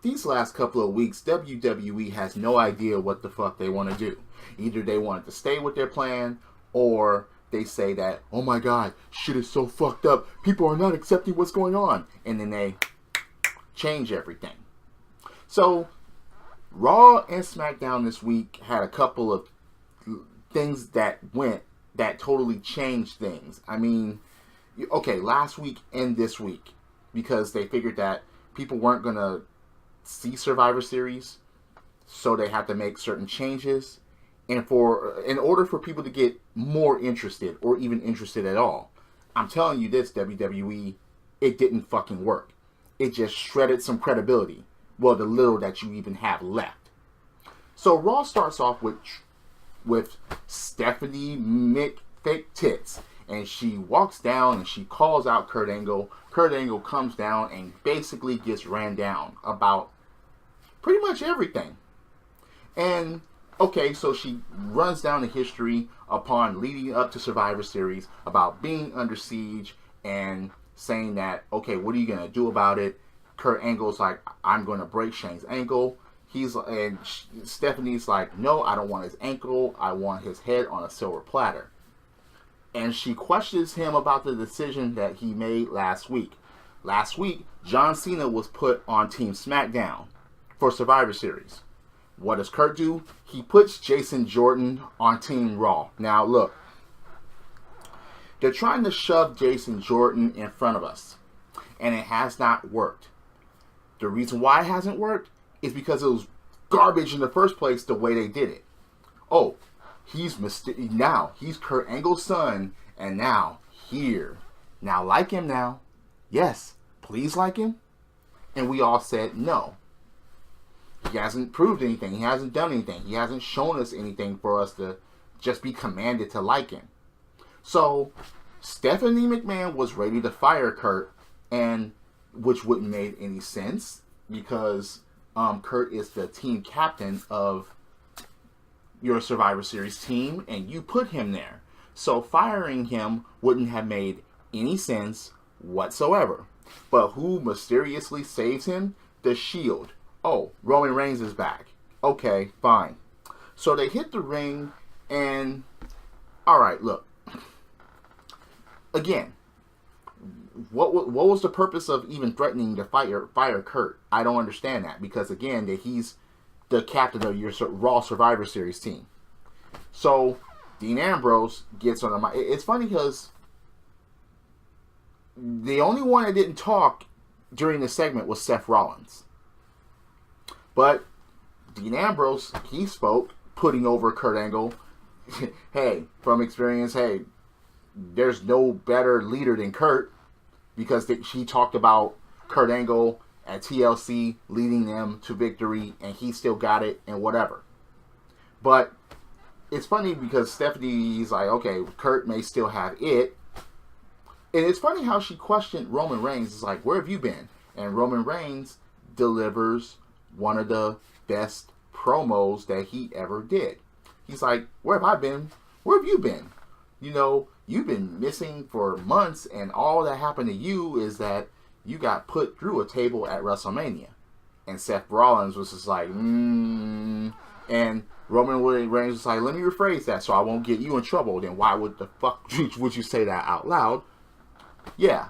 these last couple of weeks, WWE has no idea what the fuck they want to do. Either they want to stay with their plan, or they say that, oh my god, shit is so fucked up, people are not accepting what's going on, and then they change everything. So, Raw and SmackDown this week had a couple of things that totally changed things. I mean, okay, last week and this week, because they figured that people weren't going to see Survivor Series, so they had to make certain changes. And in order for people to get more interested, or even interested at all, I'm telling you this, WWE, it didn't fucking work. It just shredded some credibility. Well, the little that you even have left. So Raw starts off with Stephanie McFake-Tits. And she walks down and she calls out Kurt Angle. Kurt Angle comes down and basically gets ran down about pretty much everything. And okay, so she runs down the history upon leading up to Survivor Series about being under siege and saying that, okay, what are you going to do about it? Kurt Angle's like, I'm going to break Shane's ankle. Stephanie's like, no, I don't want his ankle. I want his head on a silver platter. And she questions him about the decision that he made last week. Last week, John Cena was put on Team SmackDown for Survivor Series. What does Kurt do? He puts Jason Jordan on Team Raw. Now, look. They're trying to shove Jason Jordan in front of us. And it has not worked. The reason why it hasn't worked is because it was garbage in the first place the way they did it. Oh, he's Kurt Angle's son, and now here. Now like him now. Yes, please like him. And we all said no. He hasn't proved anything. He hasn't done anything. He hasn't shown us anything for us to just be commanded to like him. So Stephanie McMahon was ready to fire Kurt, and which wouldn't make any sense because Kurt is the team captain of your Survivor Series team, and you put him there. So firing him wouldn't have made any sense whatsoever. But who mysteriously saves him? The Shield. Oh, Roman Reigns is back. Okay, fine. So they hit the ring, and alright, look. Again, what was the purpose of even threatening to fire Kurt? I don't understand that, because again, that he's the captain of your Raw Survivor Series team. So Dean Ambrose gets on the mic. It's funny because the only one that didn't talk during the segment was Seth Rollins. But Dean Ambrose, he spoke, putting over Kurt Angle. Hey, from experience, hey, there's no better leader than Kurt, because she talked about Kurt Angle at TLC leading them to victory, and he still got it and whatever. But it's funny because Stephanie's like, okay, Kurt may still have it. And it's funny how she questioned Roman Reigns. It's like, where have you been? And Roman Reigns delivers one of the best promos that he ever did. He's like, where have I been? Where have you been? You know, you've been missing for months, and all that happened to you is that you got put through a table at WrestleMania. And Seth Rollins was just like, and Roman Reigns was like, let me rephrase that so I won't get you in trouble. Then why would the fuck would you say that out loud? Yeah.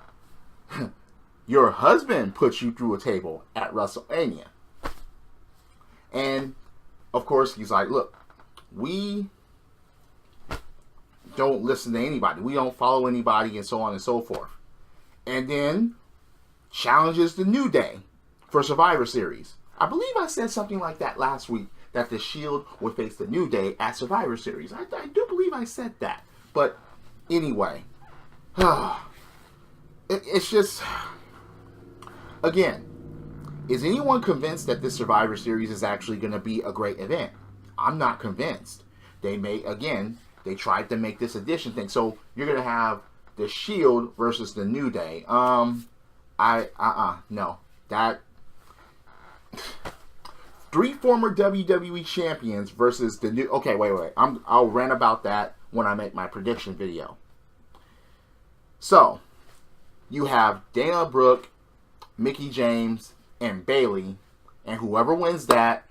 Your husband put you through a table at WrestleMania. And, of course, he's like, look, we don't listen to anybody. We don't follow anybody, and so on and so forth. And then challenges the New Day for Survivor Series. I believe I said something like that last week, that the Shield would face the New Day at Survivor Series. I do believe I said that. But anyway, it's just, again, is anyone convinced that this Survivor Series is actually going to be a great event? I'm not convinced. They tried to make this addition thing. So you're going to have the Shield versus the New Day. No. That 3 former WWE champions versus the new. Okay, wait. I'll rant about that when I make my prediction video. So you have Dana Brooke, Mickie James, and Bayley And whoever wins that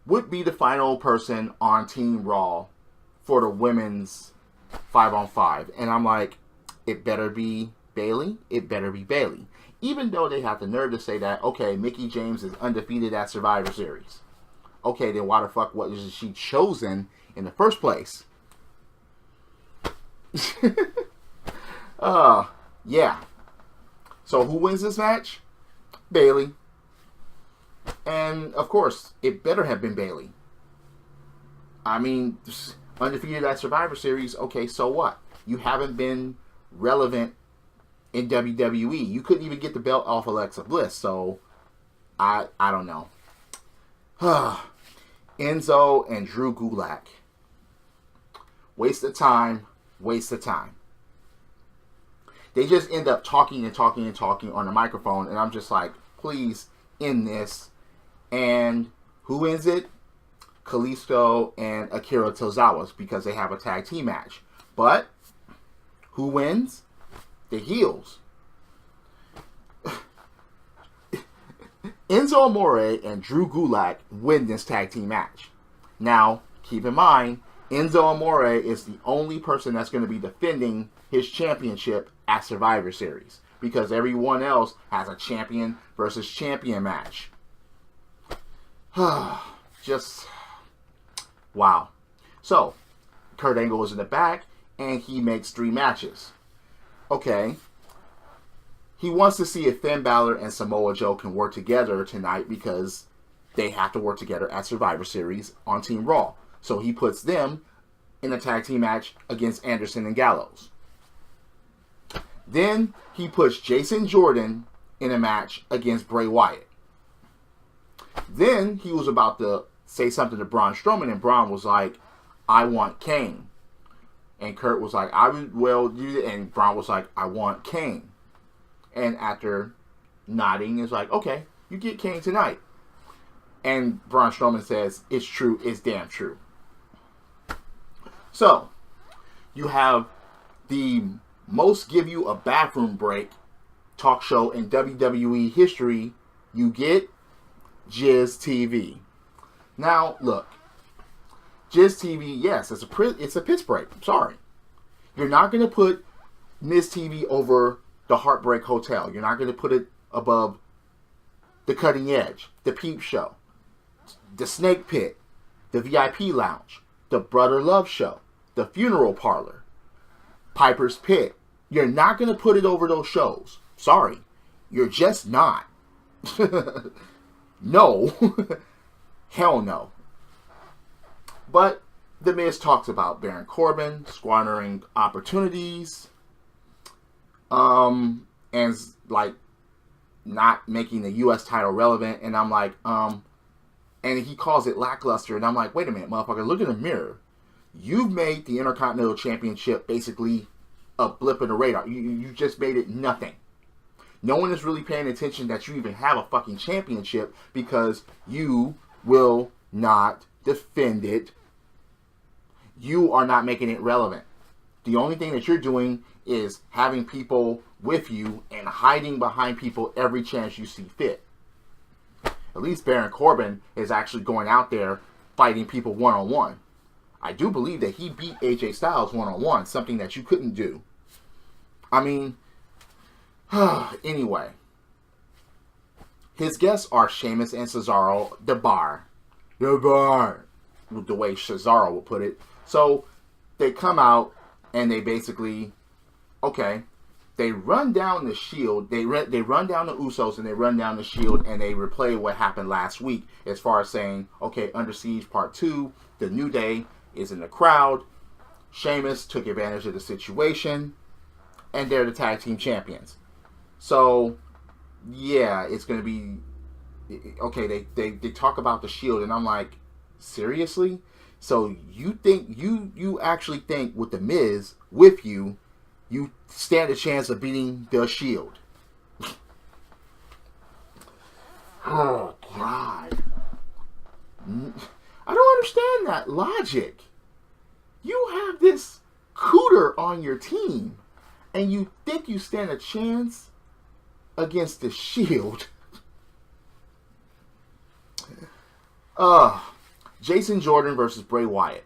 would be the final person on Team Raw for the women's 5-on-5. And I'm like, it better be Bayley. It better be Bayley. Even though they have the nerve to say that, okay, Mickie James is undefeated at Survivor Series. Okay, then why the fuck was she chosen in the first place? Yeah. So who wins this match? Bayley. And, of course, it better have been Bayley. I mean, undefeated at Survivor Series, okay, so what? You haven't been relevant in WWE. You couldn't even get the belt off Alexa Bliss, so I don't know. Enzo and Drew Gulak. Waste of time. Waste of time. They just end up talking on the microphone, and I'm just like, please end this. And who ends it? Kalisto and Akira Tozawa, because they have a tag team match. But who wins? The heels. Enzo Amore and Drew Gulak win this tag team match. Now, keep in mind, Enzo Amore is the only person that's going to be defending his championship at Survivor Series, because everyone else has a champion versus champion match. Just wow. So, Kurt Angle is in the back, and he makes 3 matches. Okay. He wants to see if Finn Balor and Samoa Joe can work together tonight, because they have to work together at Survivor Series on Team Raw. So he puts them in a tag team match against Anderson and Gallows. Then he puts Jason Jordan in a match against Bray Wyatt. Then he was about to say something to Braun Strowman, and Braun was like, I want Kane. And Kurt was like, I would well do it. And Braun was like, I want Kane. And after nodding, it's like, okay, you get Kane tonight. And Braun Strowman says, it's true, it's damn true. So, you have the most give you a bathroom break talk show in WWE history. You get Jizz TV. Now, look, Jizz TV, yes, it's a piss break. I'm sorry. You're not going to put Miz TV over the Heartbreak Hotel. You're not going to put it above the Cutting Edge, the Peep Show, the Snake Pit, the VIP Lounge, the Brother Love Show, the Funeral Parlor, Piper's Pit. You're not going to put it over those shows. Sorry. You're just not. No. Hell no. But The Miz talks about Baron Corbin squandering opportunities, and like not making the U.S. title relevant. And I'm like, and he calls it lackluster. And I'm like, wait a minute, motherfucker, look in the mirror. You've made the Intercontinental Championship basically a blip in the radar. You just made it nothing. No one is really paying attention that you even have a fucking championship, because you will not defend it. You are not making it relevant. The only thing that you're doing is having people with you and hiding behind people every chance you see fit. At least Baron Corbin is actually going out there fighting people one-on-one. I do believe that he beat AJ Styles one-on-one, something that you couldn't do. I mean, anyway. His guests are Sheamus and Cesaro, the bar, the way Cesaro would put it. So, they come out, and they basically, okay, they run down the Shield, they run down the Usos, and they run down the Shield, and they replay what happened last week, as far as saying, okay, Under Siege Part 2, the New Day is in the crowd, Sheamus took advantage of the situation, and they're the tag team champions. So, yeah, it's going to be, okay, they talk about the Shield, and I'm like, seriously? So you think, you actually think with The Miz with you, you stand a chance of beating the Shield? Oh, God. I don't understand that logic. You have this cooter on your team, and you think you stand a chance against the Shield? Uh, Jason Jordan versus Bray Wyatt.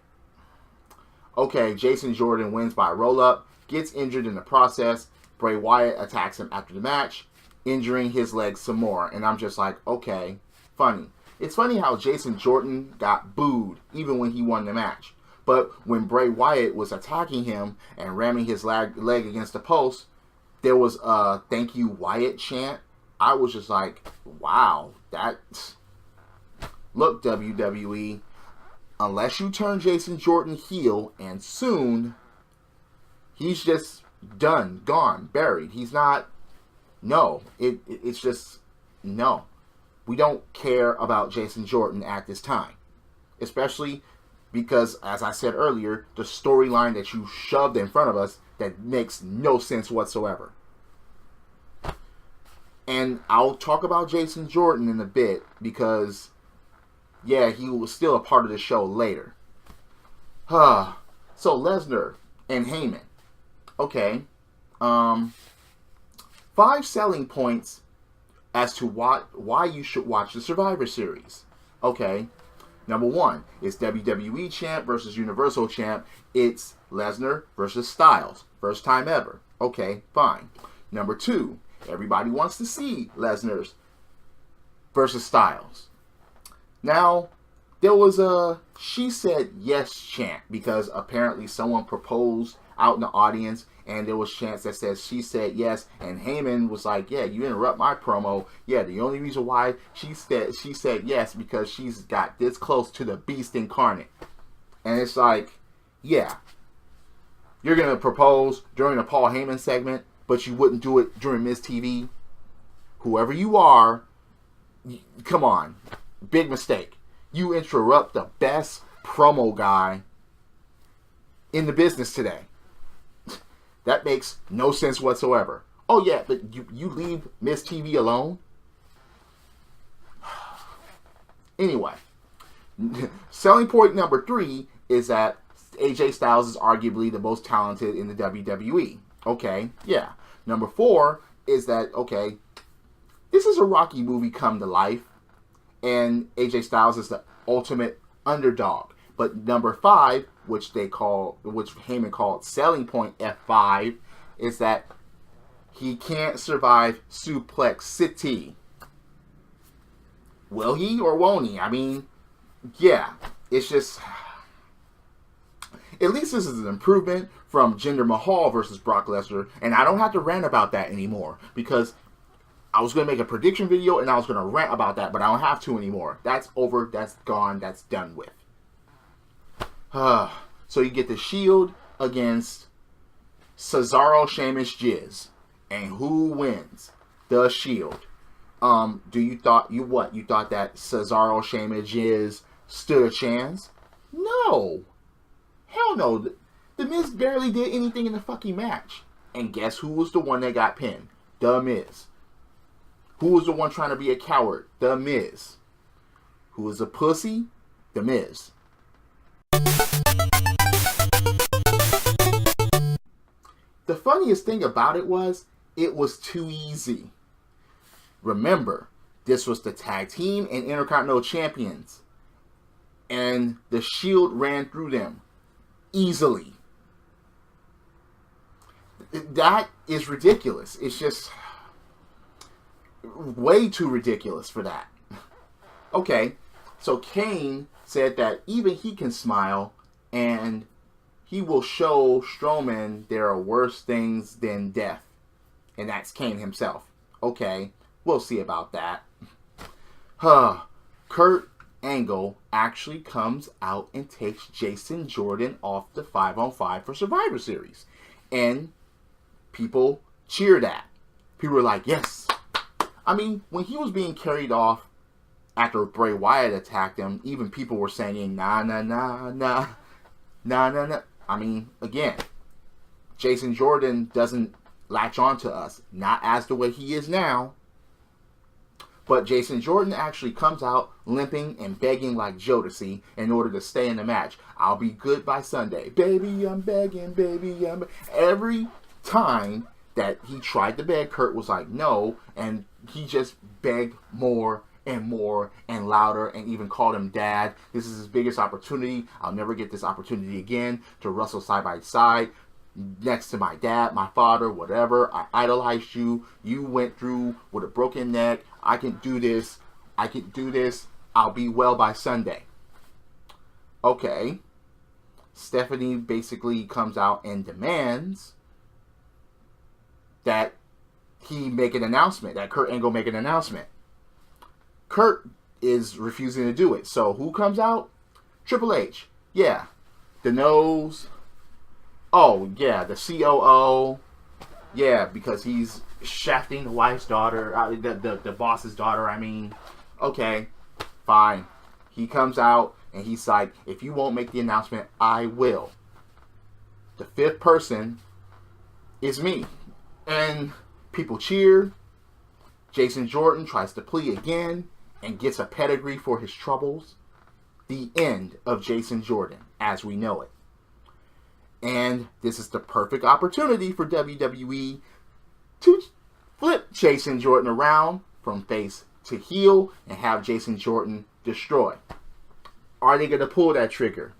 Okay, Jason Jordan wins by roll-up, gets injured in the process. Bray Wyatt attacks him after the match, injuring his leg some more. And I'm just like, okay, funny. It's funny how Jason Jordan got booed even when he won the match. But when Bray Wyatt was attacking him and ramming his leg against the post, there was a "Thank you, Wyatt" chant. I was just like, wow, that... Look, WWE, unless you turn Jason Jordan heel, and soon, he's just done, gone, buried. He's not... No. It's just... No. We don't care about Jason Jordan at this time. Especially because, as I said earlier, the storyline that you shoved in front of us that makes no sense whatsoever. And I'll talk about Jason Jordan in a bit because, yeah, he was still a part of the show later. So Lesnar and Heyman. Okay. 5 selling points as to why you should watch the Survivor Series. Okay. Number 1 is WWE Champ versus Universal Champ. It's Lesnar versus Styles. First time ever. Okay, fine. Number 2, everybody wants to see Lesnar's versus Styles. Now, there was a "she said yes" chant because apparently someone proposed out in the audience and there was chants that says "she said yes," and Heyman was like, yeah, you interrupt my promo. Yeah, the only reason why she said yes because she's got this close to the beast incarnate. And it's like, yeah, you're going to propose during a Paul Heyman segment, but you wouldn't do it during Miz TV? Whoever you are, come on. Big mistake. You interrupt the best promo guy in the business today. That makes no sense whatsoever. Oh yeah, but you leave Miz TV alone? Anyway, selling point number 3 is that AJ Styles is arguably the most talented in the WWE. Okay, yeah. Number 4 is that, okay, this is a Rocky movie come to life, and AJ Styles is the ultimate underdog. But number 5, which Heyman called selling point F5, is that he can't survive Suplex City. Will he or won't he? I mean, yeah, it's just... At least this is an improvement from Jinder Mahal versus Brock Lesnar, and I don't have to rant about that anymore because I was going to make a prediction video and I was going to rant about that, but I don't have to anymore. That's over, that's gone, that's done with. So you get the Shield against Cesaro, Sheamus, Jizz. And who wins? The Shield. You thought that Cesaro, Sheamus, Jizz stood a chance? No. Hell no. The Miz barely did anything in the fucking match. And guess who was the one that got pinned? The Miz. Who was the one trying to be a coward? The Miz. Who was a pussy? The Miz. The funniest thing about it was too easy. Remember, this was the tag team and Intercontinental champions. And the Shield ran through them easily. That is ridiculous. It's just way too ridiculous for that. Okay, so Kane said that even he can smile and he will show Strowman there are worse things than death. And that's Kane himself. Okay, we'll see about that. Kurt Angle actually comes out and takes Jason Jordan off the 5-on-5 for Survivor Series. And people cheered at. People were like, yes. I mean, when he was being carried off after Bray Wyatt attacked him, even people were saying, nah, nah, nah, nah, nah, nah, nah. I mean, again, Jason Jordan doesn't latch on to us. Not as the way he is now. But Jason Jordan actually comes out limping and begging like Jodeci in order to stay in the match. I'll be good by Sunday. Baby, I'm begging, baby, I'm begging. Every time that he tried to beg, Kurt was like, no. And he just begged more and more and louder and even called him dad. This is his biggest opportunity. I'll never get this opportunity again to wrestle side by side next to my dad, my father, whatever. I idolized you. You went through with a broken neck. I can do this. I can do this. I'll be well by Sunday. Okay. Stephanie basically comes out and demands that he make an announcement, that Kurt Angle make an announcement. Kurt is refusing to do it. So who comes out? Triple H. Yeah. The nose. Oh, yeah. The COO. Yeah, because he's shafting the wife's daughter, the boss's daughter, I mean. Okay, fine. He comes out and he's like, if you won't make the announcement, I will. The fifth person is me. And people cheer. Jason Jordan tries to plea again and gets a pedigree for his troubles. The end of Jason Jordan as we know it. And this is the perfect opportunity for WWE to flip Jason Jordan around from face to heel and have Jason Jordan destroy. Are they going to pull that trigger?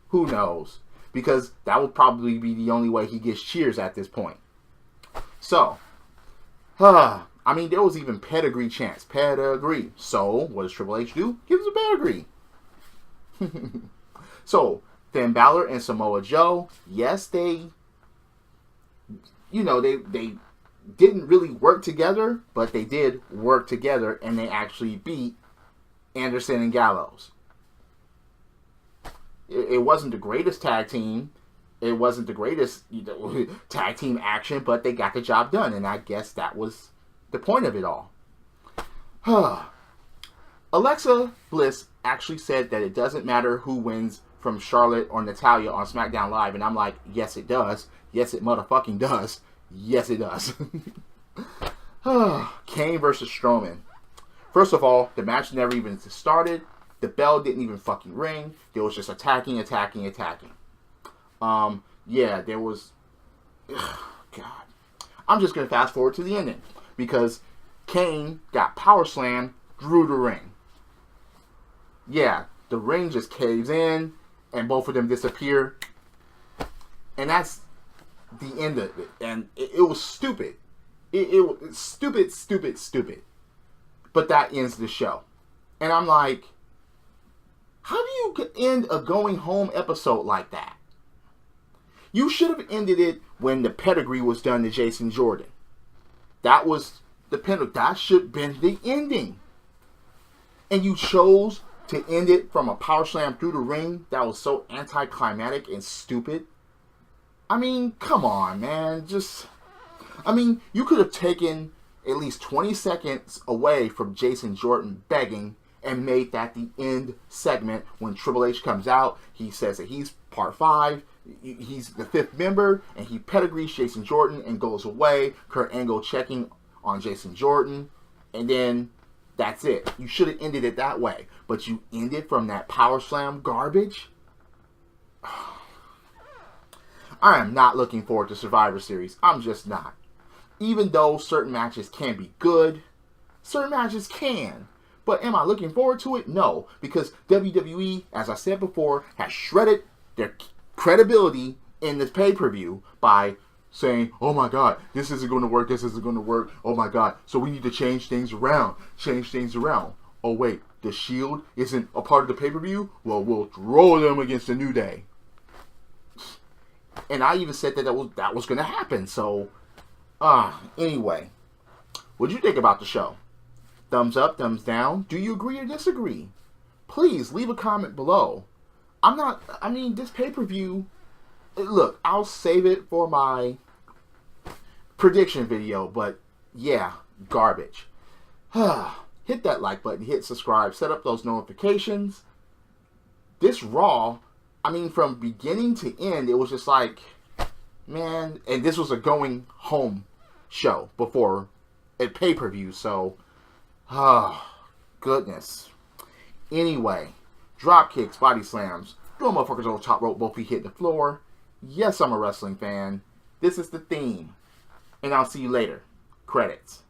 Who knows? Because that would probably be the only way he gets cheers at this point. So, I mean, there was even pedigree chance. Pedigree. So, what does Triple H do? Gives a pedigree. So, Finn Balor and Samoa Joe, yes, they didn't really work together, but they did work together, and they actually beat Anderson and Gallows. It wasn't the greatest tag team. It wasn't the greatest tag team action, but they got the job done, and I guess that was the point of it all. Alexa Bliss actually said that it doesn't matter who wins from Charlotte or Natalya on SmackDown Live, and I'm like, yes, it does. Yes, it motherfucking does. Yes, it does. Kane versus Strowman. First of all, the match never even started. The bell didn't even fucking ring. There was just attacking. Yeah, there was... God. I'm just going to fast forward to the ending. Because Kane got power slammed through the ring. Yeah, the ring just caves in, and both of them disappear. And that's the end of it. And it was stupid. It was stupid. But that ends the show. And I'm like, how do you end a going home episode like that? You should have ended it when the pedigree was done to Jason Jordan. That was the pedigree. That should have been the ending. And you chose to end it from a power slam through the ring that was so anticlimactic and stupid. I mean, come on, man. You could have taken at least 20 seconds away from Jason Jordan begging and made that the end segment when Triple H comes out. He says that he's part 5. He's the 5th member, and he pedigrees Jason Jordan and goes away. Kurt Angle checking on Jason Jordan, and then that's it. You should have ended it that way, but you ended from that power slam garbage. I am not looking forward to Survivor Series. I'm just not. Even though certain matches can be good, certain matches can. But am I looking forward to it? No, because WWE, as I said before, has shredded their credibility in this pay-per-view by saying, oh my God, this isn't going to work, oh my God, so we need to change things around. Oh wait, the Shield isn't a part of the pay-per-view? Well, we'll throw them against the New Day. And I even said that was going to happen, so, anyway, what did you think about the show? Thumbs up, thumbs down. Do you agree or disagree? Please leave a comment below. This pay-per-view, look, I'll save it for my prediction video, but yeah, garbage. Hit that like button, hit subscribe, set up those notifications. This Raw, from beginning to end, it was just like, man, and this was a going home show before a pay-per-view, so, goodness. Anyway, drop kicks, body slams, throw motherfuckers over the top rope, both feet hit the floor. Yes, I'm a wrestling fan. This is the theme. And I'll see you later. Credits.